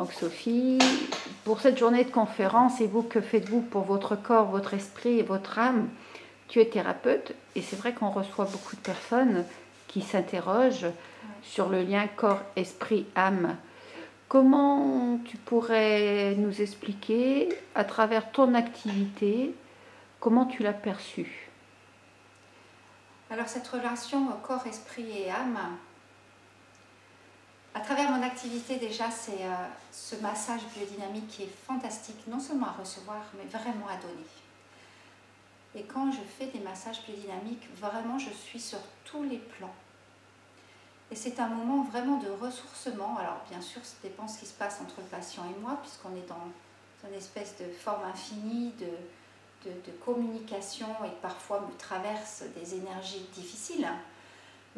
Donc Sophie, pour cette journée de conférence, et vous, que faites-vous pour votre corps, votre esprit et votre âme? Tu es thérapeute et c'est vrai qu'on reçoit beaucoup de personnes qui s'interrogent sur le lien corps, esprit, âme. Comment tu pourrais nous expliquer, à travers ton activité, comment tu l'as perçue? Alors cette relation corps, esprit et âme, à travers mon activité déjà, c'est ce massage biodynamique qui est fantastique, non seulement à recevoir, mais vraiment à donner. Et quand je fais des massages biodynamiques, vraiment je suis sur tous les plans. Et c'est un moment vraiment de ressourcement. Alors bien sûr, ça dépend ce qui se passe entre le patient et moi, puisqu'on est dans une espèce de forme infinie de communication et parfois me traverse des énergies difficiles.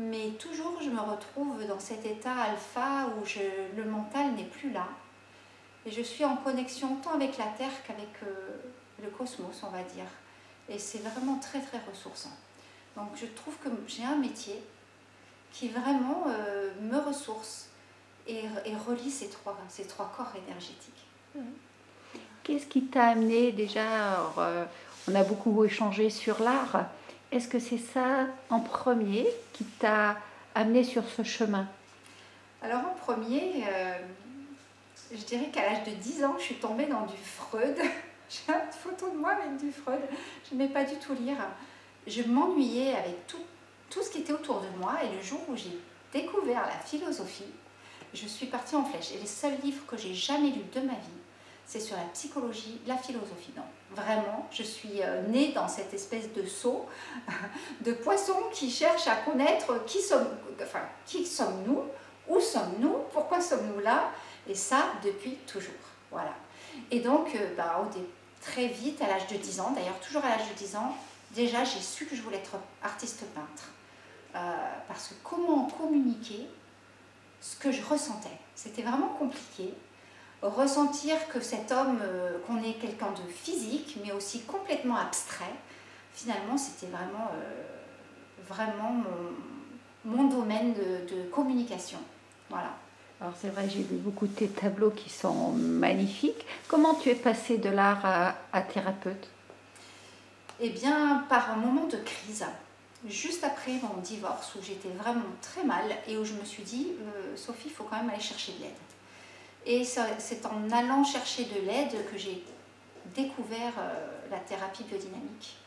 Mais toujours, je me retrouve dans cet état alpha où le mental n'est plus là. Et je suis en connexion tant avec la Terre qu'avec le cosmos, on va dire. Et c'est vraiment très, très ressourçant. Donc je trouve que j'ai un métier qui vraiment me ressource et relie ces trois corps énergétiques. Qu'est-ce qui t'a amené déjà, alors, on a beaucoup échangé sur l'art. Est-ce que c'est ça en premier qui t'a amené sur ce chemin? Alors en premier, je dirais qu'à l'âge de 10 ans, je suis tombée dans du Freud. J'ai une photo de moi avec du Freud. Je n'aimais pas du tout lire. Je m'ennuyais avec tout ce qui était autour de moi. Et le jour où j'ai découvert la philosophie, je suis partie en flèche. Et les seuls livres que j'ai jamais lus de ma vie, c'est sur la psychologie, la philosophie. Non, vraiment, je suis née dans cette espèce de seau de poisson qui cherche à connaître qui sommes-nous, où sommes-nous, pourquoi sommes-nous là, et ça depuis toujours. Voilà. Et donc, très vite, à l'âge de 10 ans, d'ailleurs toujours à l'âge de 10 ans, déjà j'ai su que je voulais être artiste peintre. Parce que comment communiquer ce que je ressentais? C'était vraiment compliqué. Ressentir que cet homme, qu'on est quelqu'un de physique, mais aussi complètement abstrait, finalement c'était vraiment mon domaine de communication. Voilà. Alors c'est vrai, j'ai vu beaucoup de tes tableaux qui sont magnifiques. Comment tu es passée de l'art à thérapeute? Eh bien, par un moment de crise, juste après mon divorce, où j'étais vraiment très mal et où je me suis dit, Sophie, il faut quand même aller chercher de l'aide. Et c'est en allant chercher de l'aide que j'ai découvert la thérapie biodynamique.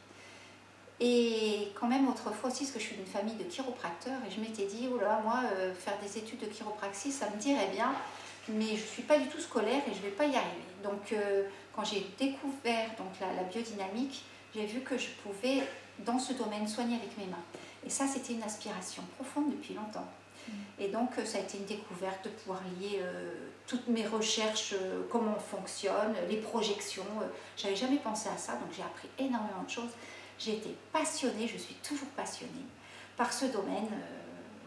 Et quand même autrefois aussi, parce que je suis d'une famille de chiropracteurs, et je m'étais dit, oh là, moi, faire des études de chiropraxie, ça me dirait bien, mais je ne suis pas du tout scolaire et je ne vais pas y arriver. Donc quand j'ai découvert la biodynamique, j'ai vu que je pouvais, dans ce domaine, soigner avec mes mains. Et ça, c'était une aspiration profonde depuis longtemps. Et donc ça a été une découverte de pouvoir lier toutes mes recherches, comment on fonctionne, les projections. J'avais jamais pensé à ça, donc j'ai appris énormément de choses. J'ai été passionnée, je suis toujours passionnée par ce domaine.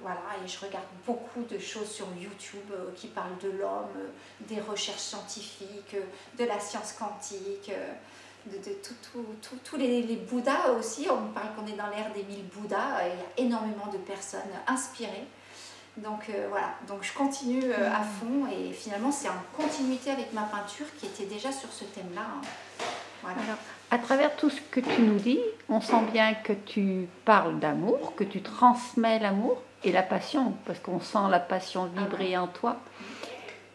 Voilà, et je regarde beaucoup de choses sur YouTube qui parlent de l'homme, des recherches scientifiques, de la science quantique, de tous les Bouddhas aussi. On parle qu'on est dans l'ère des 1000 Bouddhas, il y a énormément de personnes inspirées. Donc voilà, donc je continue à fond et finalement c'est en continuité avec ma peinture qui était déjà sur ce thème-là. Hein. Voilà. Alors, à travers tout ce que tu nous dis, on sent bien que tu parles d'amour, que tu transmets l'amour et la passion, parce qu'on sent la passion vibrer en toi.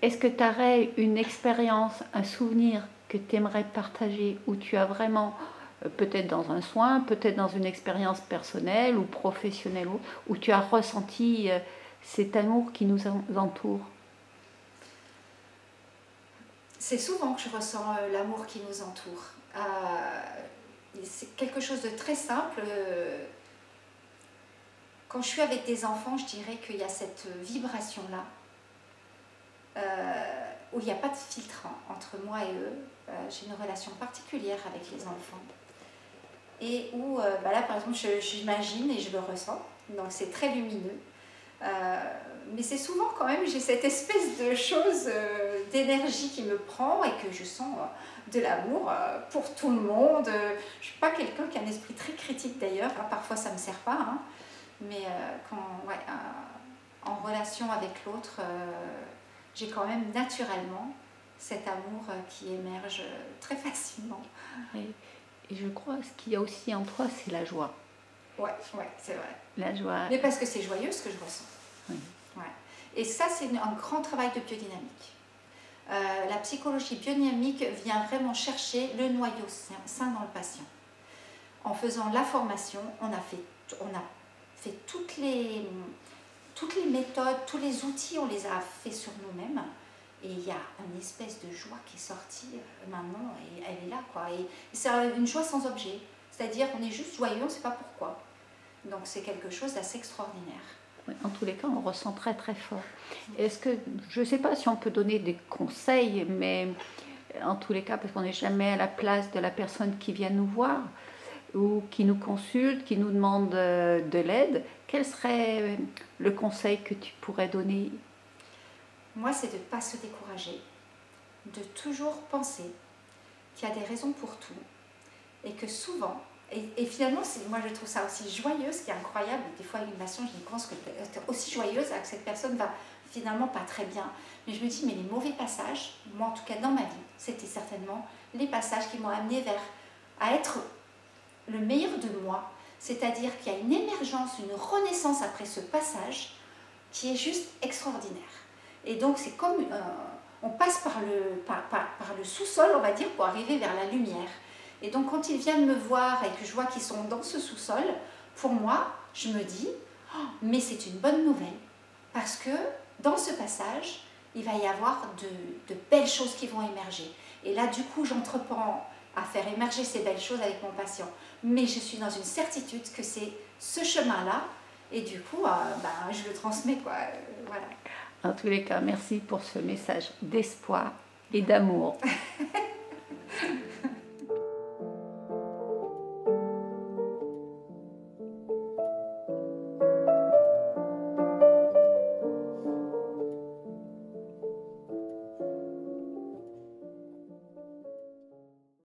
Est-ce que tu aurais une expérience, un souvenir que tu aimerais partager, où tu as vraiment, peut-être dans un soin, peut-être dans une expérience personnelle ou professionnelle, où tu as ressenti cet amour qui nous entoure? C'est souvent que je ressens l'amour qui nous entoure. C'est quelque chose de très simple. Quand je suis avec des enfants, je dirais qu'il y a cette vibration-là, où il n'y a pas de filtre entre moi et eux. J'ai une relation particulière avec les enfants. Et où, là par exemple, j'imagine et je le ressens. Donc c'est très lumineux. Mais c'est souvent quand même, j'ai cette espèce de chose, d'énergie qui me prend et que je sens de l'amour pour tout le monde. Je ne suis pas quelqu'un qui a un esprit très critique d'ailleurs, parfois ça ne me sert pas, hein. Mais en relation avec l'autre, j'ai quand même naturellement cet amour qui émerge très facilement. Et je crois ce qu'il y a aussi en toi, c'est la joie. Ouais, c'est vrai. La joie. Mais parce que c'est joyeux ce que je ressens. Oui. Ouais. Et ça, c'est un grand travail de biodynamique. La psychologie biodynamique vient vraiment chercher le noyau sain dans le patient. En faisant la formation, on a fait toutes les méthodes, tous les outils, on les a fait sur nous-mêmes. Et il y a une espèce de joie qui est sortie maintenant, et elle est là, quoi. Et c'est une joie sans objet. C'est-à-dire qu'on est juste joyeux, on ne sait pas pourquoi. Donc c'est quelque chose d'assez extraordinaire. Oui, en tous les cas, on ressent très très fort. Est-ce que, je ne sais pas si on peut donner des conseils, mais en tous les cas, parce qu'on n'est jamais à la place de la personne qui vient nous voir, ou qui nous consulte, qui nous demande de l'aide, quel serait le conseil que tu pourrais donner? Moi, c'est de ne pas se décourager, de toujours penser qu'il y a des raisons pour tout, et que souvent, et finalement, moi je trouve ça aussi joyeux, ce qui est incroyable, des fois une nation, je pense que c'est aussi joyeuse, que cette personne va finalement pas très bien, mais je me dis, mais les mauvais passages, moi en tout cas dans ma vie, c'était certainement les passages qui m'ont amené à être le meilleur de moi, c'est-à-dire qu'il y a une émergence, une renaissance après ce passage qui est juste extraordinaire. Et donc c'est comme on passe par le sous-sol, on va dire, pour arriver vers la lumière. Et donc quand ils viennent me voir et que je vois qu'ils sont dans ce sous-sol, pour moi, je me dis, oh, mais c'est une bonne nouvelle, parce que dans ce passage, il va y avoir de belles choses qui vont émerger. Et là, du coup, j'entreprends à faire émerger ces belles choses avec mon patient. Mais je suis dans une certitude que c'est ce chemin-là, et du coup, je le transmets, quoi. Voilà. En tous les cas, merci pour ce message d'espoir et d'amour.